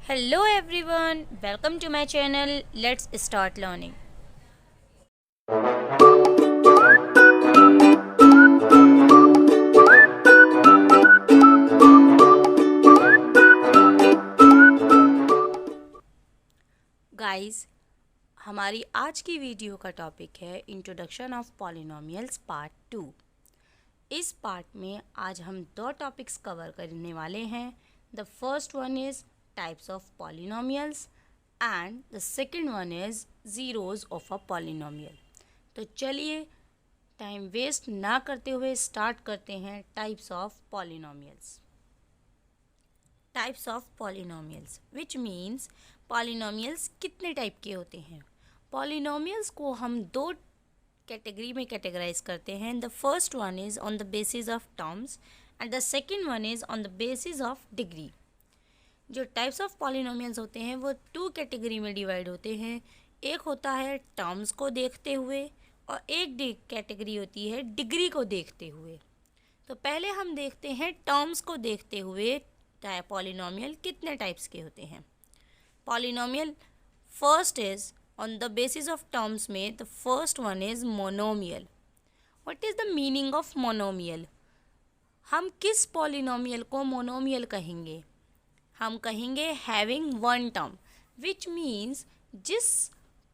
Hello everyone, welcome to my channel. Let's start learning. Guys, हमारी आज की video का टॉपिक है इंट्रोडक्शन ऑफ पॉलिनोमियल्स पार्ट 2। इस पार्ट में आज हम दो टॉपिक्स कवर करने वाले हैं। The first one is types of polynomials and the second one is zeros of a polynomial. तो चलिए टाइम वेस्ट ना करते हुए स्टार्ट करते हैं types of polynomials. Types of polynomials which means polynomials कितने टाइप के होते हैं। पॉलिनोमियल्स को हम दो कैटेगरी में कैटेगराइज करते हैं। The first one is on the basis of terms and the second one is on the basis of degree. जो टाइप्स ऑफ पॉलिनोमियल्स होते हैं वो टू कैटेगरी में डिवाइड होते हैं। एक होता है टर्म्स को देखते हुए और एक कैटेगरी होती है डिग्री को देखते हुए। तो पहले हम देखते हैं टर्म्स को देखते हुए पॉलिनोमियल कितने टाइप्स के होते हैं। Polynomial first is on the basis of terms में the first one is monomial. What is the meaning of monomial? हम किस पॉलिनोमियल को मोनोमियल कहेंगे? हम कहेंगे having one term, which means जिस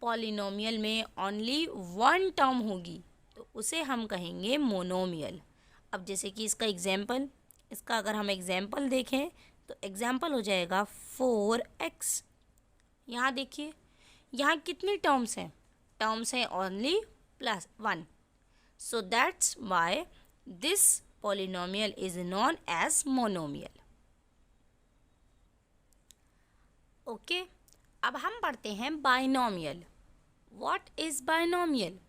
पॉलिनोमियल में ओनली वन टर्म होगी तो उसे हम कहेंगे मोनोमियल। अब जैसे कि इसका अगर हम एग्जाम्पल देखें तो एग्जाम्पल हो जाएगा 4x। यहाँ देखिए, यहाँ कितनी टर्म्स हैं? टर्म्स हैं only +1। So that's why this polynomial is known as monomial. Okay, अब हम पढ़ते हैं बाइनोमियल। What is binomial?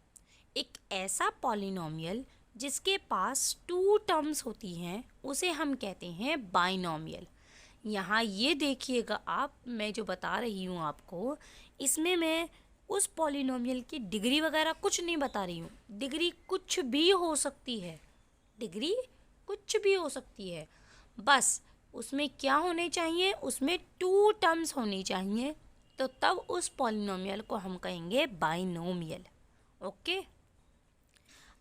एक ऐसा पॉलिनोमियल जिसके पास टू टर्म्स होती हैं उसे हम कहते हैं बाइनोमियल। यहाँ ये देखिएगा आप, मैं जो बता रही हूँ आपको, इसमें मैं उस पॉलिनोमियल की डिग्री वगैरह कुछ नहीं बता रही हूँ। डिग्री कुछ भी हो सकती है, डिग्री कुछ भी हो सकती है, बस उसमें क्या होने चाहिए? उसमें टू टर्म्स होनी चाहिए, तो तब उस पॉलिनोमियल को हम कहेंगे बाइनोमियल। ओके,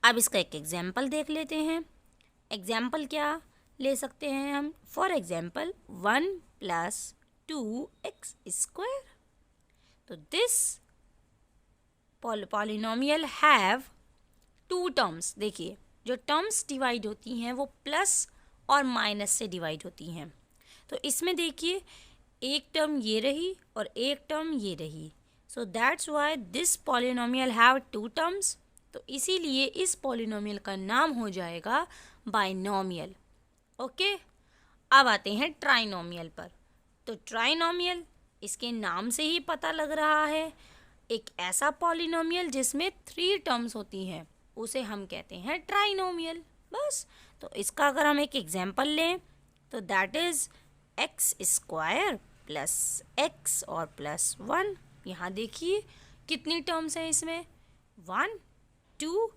अब इसका एक एग्जाम्पल देख लेते हैं। एग्जाम्पल क्या ले सकते हैं हम? For example 1 + 2x²। तो this polynomial have two terms. देखिए, जो टर्म्स डिवाइड होती हैं वो प्लस और माइनस से डिवाइड होती हैं। तो इसमें देखिए, एक टर्म ये रही और एक टर्म ये रही। So that's why this polynomial have two terms. तो इसीलिए इस पॉलिनोमियल का नाम हो जाएगा बाइनोमियल। ओके, अब आते हैं ट्राइनोमियल पर। तो ट्राइनोमियल, इसके नाम से ही पता लग रहा है, एक ऐसा पॉलिनोमियल जिसमें 3 टर्म्स होती हैं उसे हम कहते हैं ट्राइनोमियल। बस, तो इसका अगर हम एक एग्जाम्पल लें तो दैट इज़ x² + x और +1। यहाँ देखिए कितनी टर्म्स हैं इसमें? 1 2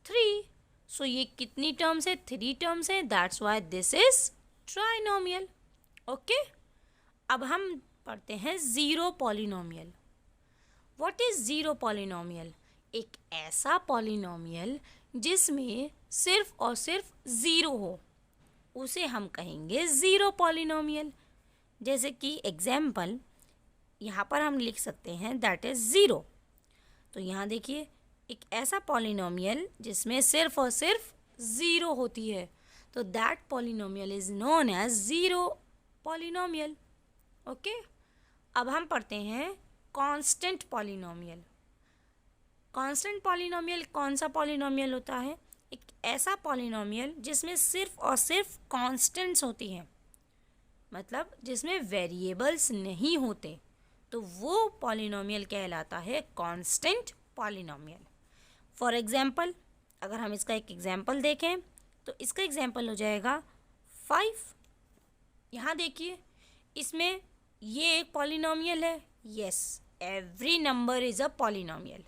3। सो ये कितनी टर्म्स है? 3 टर्म्स है। That's why this is trinomial. Okay, अब हम पढ़ते हैं zero polynomial. What is zero polynomial? एक ऐसा पॉलिनोमियल जिसमें सिर्फ और सिर्फ ज़ीरो हो उसे हम कहेंगे ज़ीरो पॉलिनोमियल। जैसे कि एग्जाम्पल यहाँ पर हम लिख सकते हैं दैट इज़ 0। तो यहाँ देखिए, एक ऐसा पॉलिनोमियल जिसमें सिर्फ और सिर्फ ज़ीरो होती है, तो that polynomial is known as zero polynomial. Okay, अब हम पढ़ते हैं कांस्टेंट पॉलिनोमियल। कांस्टेंट पॉलिनोमियल कौन सा पॉलिनोमियल होता है? एक ऐसा पॉलिनोमियल जिसमें सिर्फ और सिर्फ कांस्टेंट्स होती हैं, मतलब जिसमें वेरिएबल्स नहीं होते, तो वो पॉलिनोमियल कहलाता है कांस्टेंट पॉलिनोमियल। फॉर एग्जाम्पल, अगर हम इसका एक एग्जाम्पल देखें तो इसका एग्जाम्पल हो जाएगा 5। यहाँ देखिए, इसमें ये एक पॉलिनोमियल है। Yes, every number is a polynomial.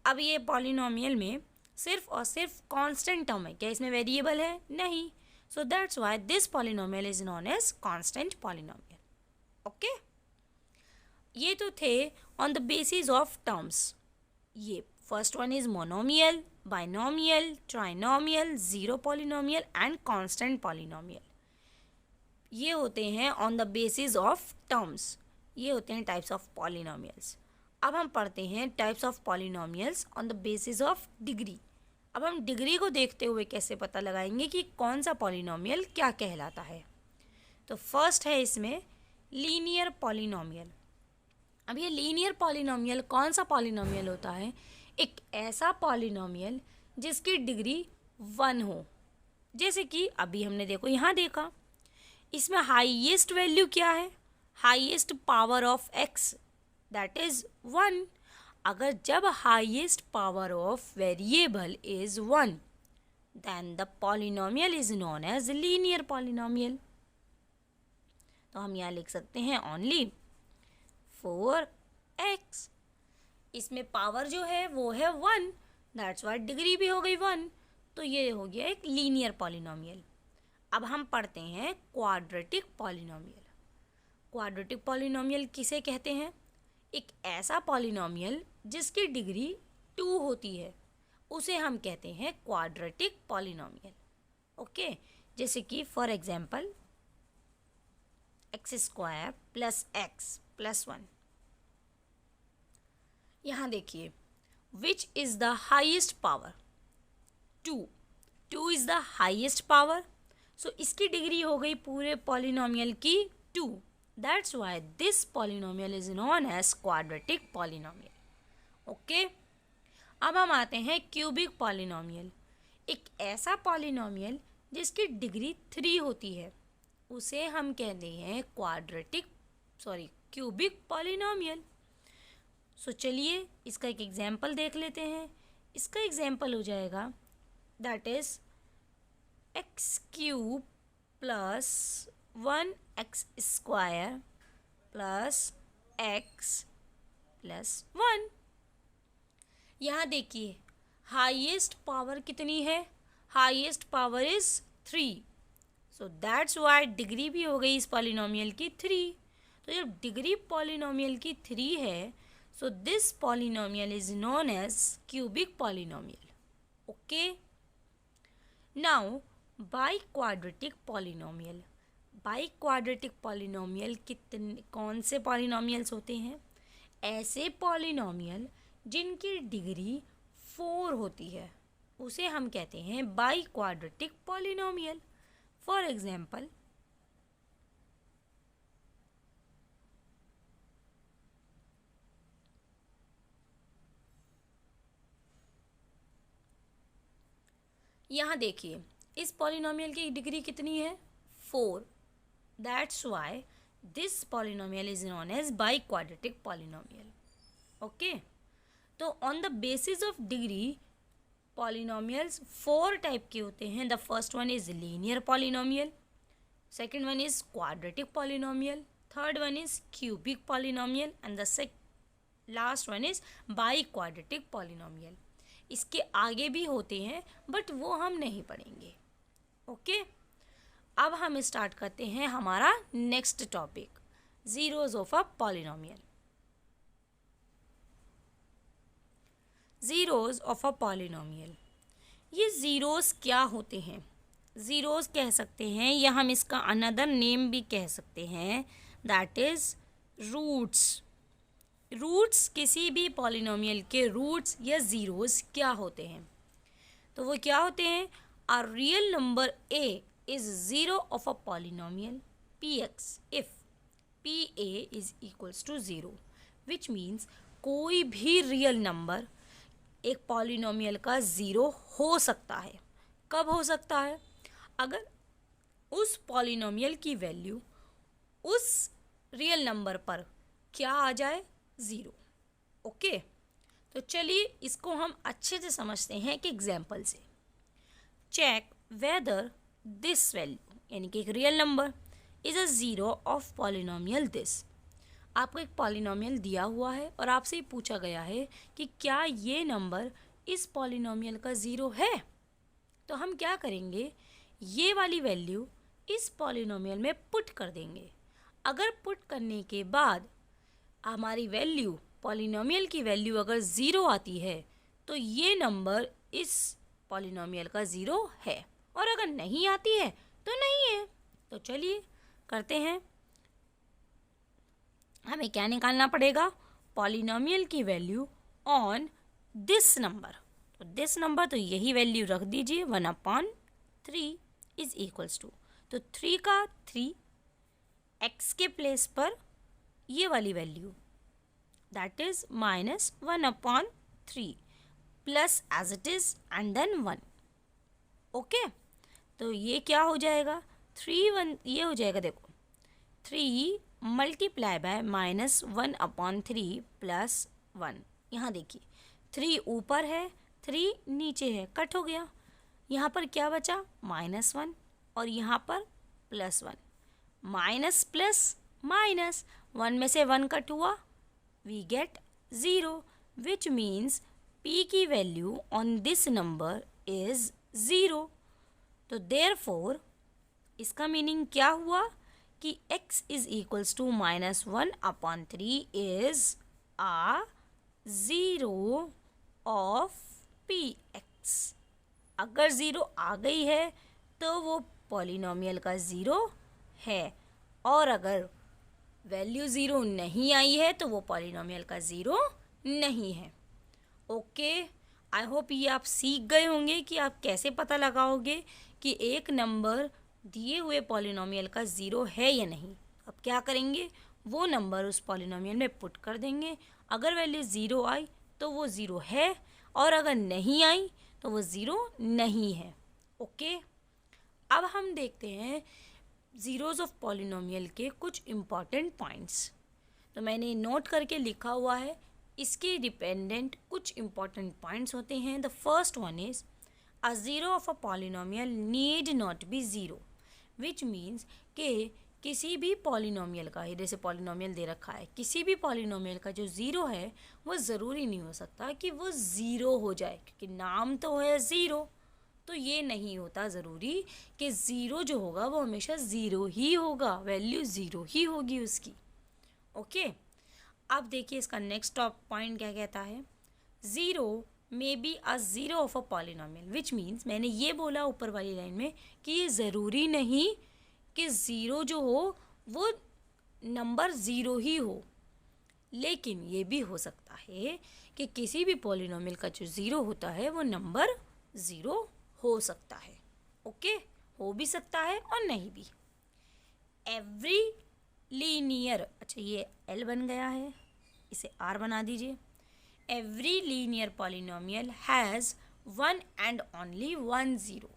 अब ये पॉलिनोमियल में सिर्फ और सिर्फ कांस्टेंट टर्म है। क्या इसमें वेरिएबल है? नहीं। So that's why this polynomial is known as constant polynomial. Okay, ये तो थे on the basis of terms. ये first one is monomial, binomial, trinomial, zero polynomial and constant polynomial. ये होते हैं on the basis of terms, ये होते हैं टाइप्स ऑफ पॉलिनोमियल्स। अब हम पढ़ते हैं types of polynomials on the basis of degree. अब हम डिग्री को देखते हुए कैसे पता लगाएंगे कि कौन सा पॉलिनोमियल क्या कहलाता है। तो फर्स्ट है इसमें लीनियर पॉलिनोमियल। अब ये लीनियर पॉलिनोमियल कौन सा पॉलिनोमियल होता है? एक ऐसा पॉलिनोमियल जिसकी डिग्री 1 हो। जैसे कि अभी हमने देखो यहाँ देखा, इसमें हाईएस्ट वैल्यू क्या है? Highest power of x, that is 1। अगर जब highest power of variable is 1, then the polynomial is known as linear polynomial. तो हम यहाँ लिख सकते हैं ओनली 4x। इसमें पावर जो है वो है 1, दैट्स वाई डिग्री भी हो गई 1। तो ये हो गया एक लीनियर पॉलिनोमियल। अब हम पढ़ते हैं क्वाड्रेटिक पॉलिनोमियल। क्वाड्रेटिक पॉलिनोमियल किसे कहते हैं? एक ऐसा पॉलिनोमियल जिसकी डिग्री 2 होती है, उसे हम कहते हैं क्वाड्रेटिक पॉलिनोमियल। ओके, जैसे कि फॉर एग्जांपल x² + x + 1। यहाँ देखिए, which is the highest power? 2 is the highest power. So इसकी डिग्री हो गई पूरे पॉलिनोमियल की 2। That's why this polynomial is known as quadratic polynomial. Okay, अब हम आते हैं क्यूबिक पॉलिनोमियल। एक ऐसा पॉलिनोमियल जिसकी डिग्री 3 होती है, उसे हम कहते हैं क्यूबिक पॉलिनोमियल। सो चलिए इसका एक एग्जाम्पल देख लेते हैं। इसका एग्जाम्पल हो जाएगा that is x³ + 1x² + x + 1। यहाँ देखिए हाईएस्ट पावर कितनी है? Highest power is 3। So that's Y degree भी हो गई इस पॉलिनोमियल की 3। तो जब डिग्री पॉलिनोमियल की 3 है, so this polynomial is known as cubic polynomial. Okay, now biquadratic polynomial. Biquadratic polynomial कौन से पॉलिनोमियल्स होते हैं? ऐसे पॉलिनोमियल जिनकी डिग्री 4 होती है, उसे हम कहते हैं बाइक्वाड्रेटिक पॉलिनोमियल। फॉर एग्जाम्पल यहाँ देखिए, इस पॉलिनोमियल की डिग्री कितनी है? 4। That's why this polynomial is known as biquadratic polynomial. Okay, तो on the basis of degree polynomials 4 type के होते हैं। The first one is linear polynomial, second one is quadratic polynomial, third one is cubic polynomial and the last one is biquadratic polynomial. इसके आगे भी होते हैं but वो हम नहीं पढ़ेंगे। ओके, अब हम स्टार्ट करते हैं हमारा next topic, zeros of a polynomial. Zeros of a polynomial. ये ज़ीरोज़ क्या होते हैं? ज़ीरोज़ कह सकते हैं या हम इसका अनदर नेम भी कह सकते हैं, दैट इज़ रूट्स। रूट्स किसी भी पॉलिनोमियल के रूट्स या ज़ीरोज़ क्या होते हैं? तो वो क्या होते हैं? A real number a is zero of a polynomial px if pa is equals to 0, which means कोई भी रियल नंबर एक पॉलिनोमियल का ज़ीरो हो सकता है। कब हो सकता है? अगर उस पॉलिनोमियल की वैल्यू उस रियल नंबर पर क्या आ जाए? 0। ओके, तो चलिए इसको हम अच्छे से समझते हैं एक एग्जाम्पल से। चेक वेदर दिस वैल्यू, यानी कि एक real number is a zero of polynomial this. आपको एक पॉलिनोमियल दिया हुआ है और आपसे पूछा गया है कि क्या ये नंबर इस पॉलिनोमियल का ज़ीरो है। तो हम क्या करेंगे, ये वाली वैल्यू इस पॉलिनोमियल में पुट कर देंगे। अगर पुट करने के बाद हमारी वैल्यू, पॉलिनोमियल की वैल्यू अगर 0 आती है तो ये नंबर इस पॉलिनोमियल का 0 है, और अगर नहीं आती है तो नहीं है। तो चलिए करते हैं। हमें क्या निकालना पड़ेगा? पॉलिनोमियल की वैल्यू ऑन दिस नंबर। तो दिस नंबर, तो यही वैल्यू रख दीजिए, 1/3 इज इक्वल्स टू, तो 3 का 3 x के प्लेस पर ये वाली value, that is -1/3 plus as it is and then 1। ओके, तो ये क्या हो जाएगा? 3 ये हो जाएगा, देखो 3 मल्टीप्लाई बाय -1/3 प्लस 1। यहाँ देखिए 3 ऊपर है, 3 नीचे है, कट हो गया। यहाँ पर क्या बचा? -1, और यहाँ पर +1। माइनस प्लस माइनस, 1 में से 1 कट हुआ, we get 0, which means p की value on this number is 0। तो देयरफॉर इसका मीनिंग क्या हुआ कि x is equals to -1/3 is a 0 of px। अगर 0 आ गई है तो वो पॉलिनोमियल का 0 है, और अगर वैल्यू 0 नहीं आई है तो वो पॉलिनोमियल का 0 नहीं है। ओके, आई होप ये आप सीख गए होंगे कि आप कैसे पता लगाओगे कि एक नंबर दिए हुए पॉलिनोमियल का 0 है या नहीं। अब क्या करेंगे? वो नंबर उस पॉलिनोमियल में पुट कर देंगे। अगर वैल्यू 0 आई तो वो 0 है, और अगर नहीं आई तो वो 0 नहीं है। ओके, अब हम देखते हैं ज़ीरोज़ ऑफ पॉलिनोमियल के कुछ इम्पॉर्टेंट पॉइंट्स। तो मैंने नोट करके लिखा हुआ है, इसके डिपेंडेंट कुछ इम्पॉर्टेंट पॉइंट्स होते हैं। The first one is a zero of a polynomial need not be zero, which means कि किसी भी पॉलिनोमियल का, जैसे पॉलिनोमियल दे रखा है, किसी भी पॉलिनोमियल का जो 0 है वो ज़रूरी नहीं हो सकता कि वो 0 हो जाए, क्योंकि नाम तो है 0। तो ये नहीं होता ज़रूरी कि 0 जो होगा वो हमेशा 0 ही होगा, वैल्यू 0 ही होगी उसकी। ओके, अब देखिए इसका नेक्स्ट पॉइंट क्या कहता है। 0 may be a zero of a polynomial, which means मैंने ये बोला ऊपर वाली लाइन में कि ये ज़रूरी नहीं कि 0 जो हो वो नंबर 0 ही हो, लेकिन ये भी हो सकता है कि किसी भी पॉलिनोमियल का जो 0 होता है वो नंबर 0 हो सकता है। ओके, हो भी सकता है और नहीं भी। एवरी लीनियर, अच्छा ये L बन गया है, इसे R बना दीजिए। Every linear polynomial has one and only 1 0,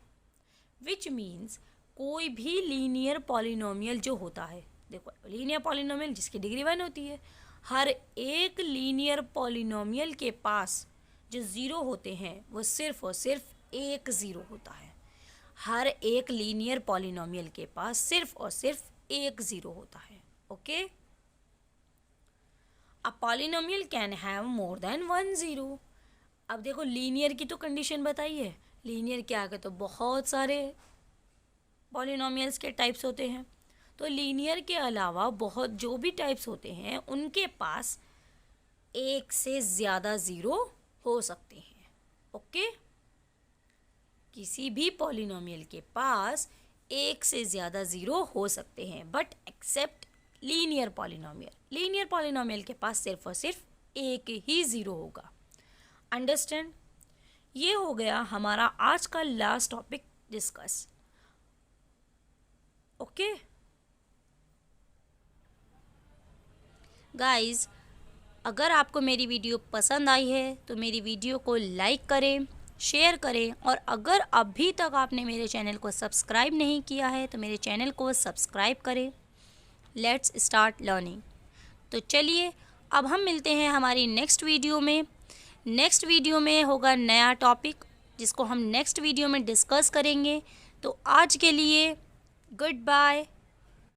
which means कोई भी लीनियर पॉलिनोमियल जो होता है, देखो लीनियर पॉलिनोमियल जिसकी डिग्री 1 होती है, हर एक लीनियर पॉलिनोमियल के पास जो 0 होते हैं वो सिर्फ और सिर्फ एक 0 होता है। हर एक लीनियर पॉलिनोमियल के पास सिर्फ और सिर्फ एक 0 होता है। Okay, a polynomial can have more than 1 0। अब देखो लीनियर की तो कंडीशन बताई है, लीनियर के आगे तो बहुत सारे पॉलिनोमियल्स के टाइप्स होते हैं। तो लीनियर के अलावा बहुत जो भी टाइप्स होते हैं उनके पास एक से ज़्यादा 0 हो सकते हैं। ओके, किसी भी पॉलिनोमियल के पास एक से ज़्यादा 0 हो सकते हैं, but except linear polynomial. Linear polynomial के पास सिर्फ और सिर्फ एक ही 0 होगा। अंडरस्टैंड? ये हो गया हमारा आज का last topic discuss. Okay guys, अगर आपको मेरी वीडियो पसंद आई है तो मेरी वीडियो को लाइक करें, शेयर करें, और अगर अभी तक आपने मेरे चैनल को सब्सक्राइब नहीं किया है तो मेरे चैनल को सब्सक्राइब करें। Let's start learning. तो चलिए अब हम मिलते हैं हमारी नेक्स्ट वीडियो में। नेक्स्ट वीडियो में होगा नया टॉपिक जिसको हम नेक्स्ट वीडियो में डिस्कस करेंगे। तो आज के लिए गुड बाय।